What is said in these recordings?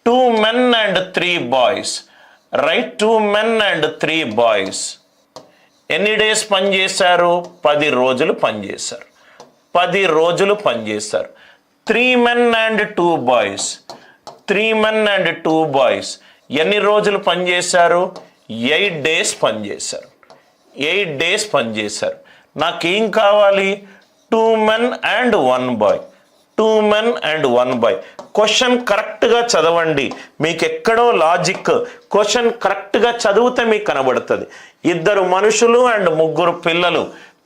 2 men and 3 boys. Right, 2 men and 3 boys ఎన్ని days పనిచేశారు? 10 రోజులు పనిచేశారు. 10 రోజులు పనిచేశారు. 3 men and 2 boys. 3 men and 2 boys ఎన్ని రోజులు పనిచేశారు? 8 డేస్ పనిచేశారు. 8 డేస్ పనిచేశారు. నాకేం కావాలి? 2 men and 1 boy. 2 men and 1 boy. Question కరెక్ట్గా చదవండి. మీకు ఎక్కడో లాజిక్, క్వశ్చన్ కరెక్ట్గా చదివితే మీకు కనబడుతుంది. 2 మనుషులు అండ్ 3 పిల్లలు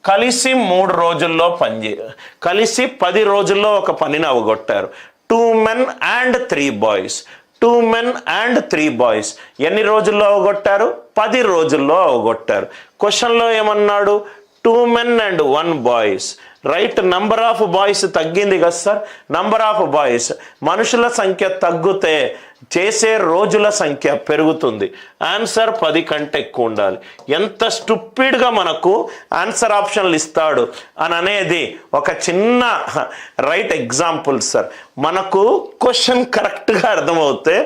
కలిసి 3 రోజుల్లో కలిసి 10 రోజుల్లో ఒక పనిని అవగొట్టారు. 2 men and 3 boys. 2 men and 3 boys ఎన్ని రోజుల్లో అవగొట్టారు? 10 రోజుల్లో అవగొట్టారు. క్వశ్చన్లో ఏమన్నాడు? 2 men and 1 boys. Right, number of boys తగ్గింది కదా సార్. నంబర్ ఆఫ్ బాయ్స్, మనుషుల సంఖ్య తగ్గితే చేసే రోజుల సంఖ్య పెరుగుతుంది. ఆన్సర్ 10 కంటే ఎక్కువ ఉండాలి. ఎంత స్టూపిడ్గా మనకు ఆన్సర్ ఆప్షన్లు ఇస్తాడు అని అనేది ఒక చిన్న రైట్ ఎగ్జాంపుల్ సార్. మనకు క్వశ్చన్ కరెక్ట్గా అర్థమవుతే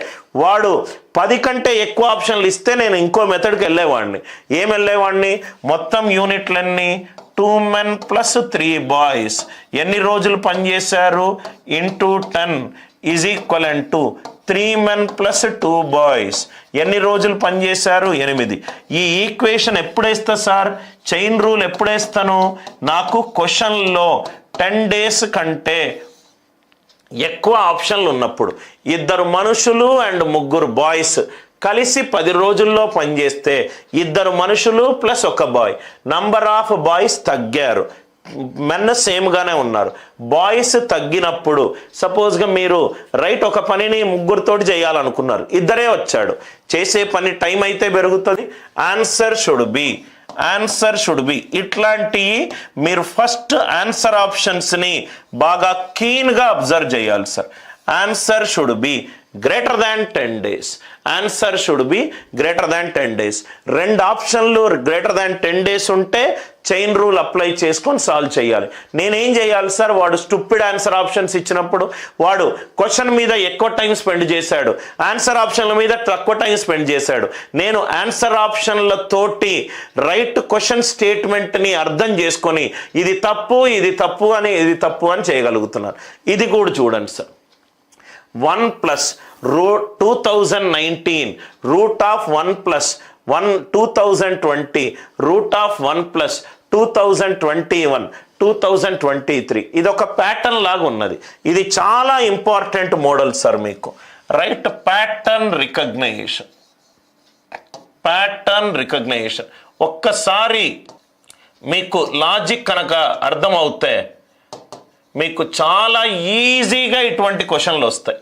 వాడు 10 కంటే ఎక్కువ ఆప్షన్లు ఇస్తే నేను ఇంకో మెథడ్కి వెళ్ళేవాడిని. ఏం వెళ్ళేవాడిని? మొత్తం యూనిట్లన్నీ 2 men plus 3 boys ఎన్ని రోజులు పనిచేశారు? Into 10 is equivalent to 3 men plus 2 boys ఎన్ని రోజులు పనిచేశారు? 8. ఈ ఈక్వేషన్ ఎప్పుడేస్తా సార్? చైన్ రూల్ ఎప్పుడేస్తాను? నాకు క్వశ్చన్లో 10 days కంటే ఎక్కువ ఆప్షన్లు ఉన్నప్పుడు, 2 మనుషులు అండ్ 3 బాయ్స్ కలిసి 10 రోజుల్లో పనిచేస్తే 2 మనుషులు plus 1 boy, number of boys తగ్గారు, మెన్ సేమ్గానే ఉన్నారు. బాయ్స్ తగ్గినప్పుడు సపోజ్గా మీరు రైట్ ఒక పనిని 3తోటి చేయాలనుకున్నారు, 2 వచ్చాడు, చేసే పని టైం అయితే పెరుగుతుంది. ఆన్సర్ షుడ్ బి ఇట్లాంటి మీరు ఫస్ట్ ఆన్సర్ ఆప్షన్స్ని బాగా కీన్గా అబ్జర్వ్ చేయాలి sir. Answer should be greater than 10 days. Answer should be greater than 10 days. 2 ఆప్షన్లు గ్రేటర్ దాన్ 10 days ఉంటే చైన్ రూల్ అప్లై చేసుకొని సాల్వ్ చేయాలి. నేనేం చేయాలి సార్? వాడు స్టూపిడ్ ఆన్సర్ ఆప్షన్స్ ఇచ్చినప్పుడు వాడు క్వశ్చన్ మీద ఎక్కువ టైం స్పెండ్ చేశాడు, ఆన్సర్ ఆప్షన్ల మీద తక్కువ టైం స్పెండ్ చేశాడు. నేను ఆన్సర్ ఆప్షన్లతోటి రైట్ క్వశ్చన్ స్టేట్మెంట్ని అర్థం చేసుకొని ఇది తప్పు అని చేయగలుగుతున్నాను. ఇది కూడా చూడండి sir. 1 plus 2019 root of 1 plus 1 2020 root of 1 plus 2021 2023 ఇది ఒక ప్యాటర్న్ లాగా ఉన్నది. ఇది చాలా ఇంపార్టెంట్ మోడల్ సార్ మీకు. రైట్, ప్యాటర్న్ రికగ్నైజేషన్ ఒక్కసారి మీకు లాజిక్ కనుక అర్థమవుతే మీకు చాలా ఈజీగా ఇటువంటి క్వశ్చన్లు వస్తాయి.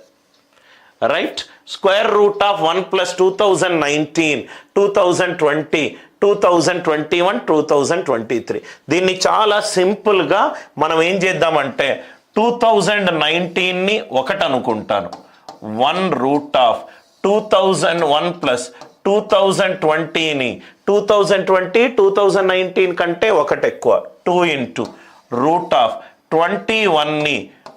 Right, square root of 1 plus 2019 2020 2021 2023 దీన్ని చాలా సింపుల్గా మనం ఏం చేద్దామంటే 2019ని 1 అనుకుంటాను. 1 రూట్ ఆఫ్ 2001 plus 2020ని 2020 2019 కంటే 1 ఎక్కువ 2 into రూట్ ఆఫ్ 21ని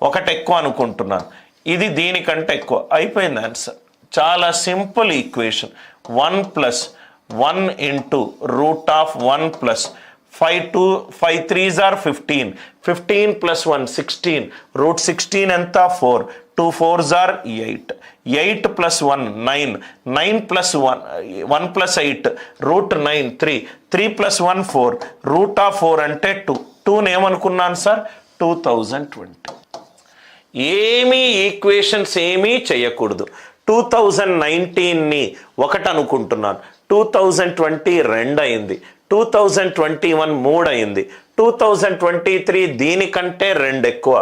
1 ఎక్కువ అనుకుంటున్నాను. ఇది దీనికంటే ఎక్కువ. అయిపోయింది ఆన్సర్. చాలా simple equation. 1 plus 1 into root of 1 plus 5 3s are 15 15 plus 1 16 root 16 ఎంత 4 2 4s are 8 8 plus 1 9 9 plus 1 plus 8 root 9 3 3 plus 1 4 root of 4 అంటే 2 ఏమనుకున్నాను సార్? 2020. ఏమీ ఈక్వేషన్స్ ఏమీ చేయకూడదు. 2019ని 1 అనుకుంటున్నాను. 2020 2 అయింది. 2021 3 అయింది. 2023 దీనికంటే 2 ఎక్కువ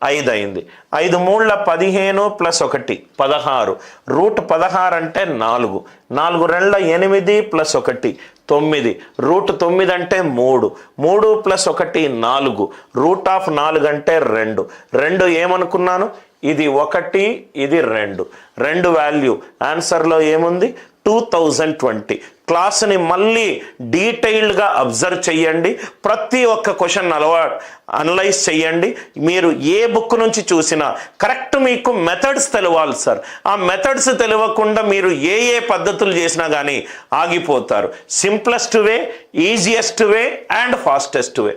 5 అయింది. 5 3ల 15 ప్లస్ 1 16 రూట్ 16 అంటే 4 4 2ల 8 ప్లస్ 1 9 రూట్ 9 అంటే 3 3 ప్లస్ 1 4 రూట్ ఆఫ్ 4 అంటే 2 ఏమనుకున్నాను? ఇది 1 ఇది 2 వాల్యూ ఆన్సర్లో ఏముంది? 2020 క్లాస్ని మళ్ళీ డీటెయిల్డ్గా అబ్జర్వ్ చేయండి. ప్రతి ఒక్క క్వశ్చన్ అనలైజ్ చేయండి. మీరు ఏ బుక్ నుంచి చూసినా కరెక్ట్ మీకు మెథడ్స్ తెలవాలి సార్. ఆ మెథడ్స్ తెలియకుండా మీరు ఏ పద్ధతులు చేసినా కానీ ఆగిపోతారు. Simplest way, easiest way and fastest way.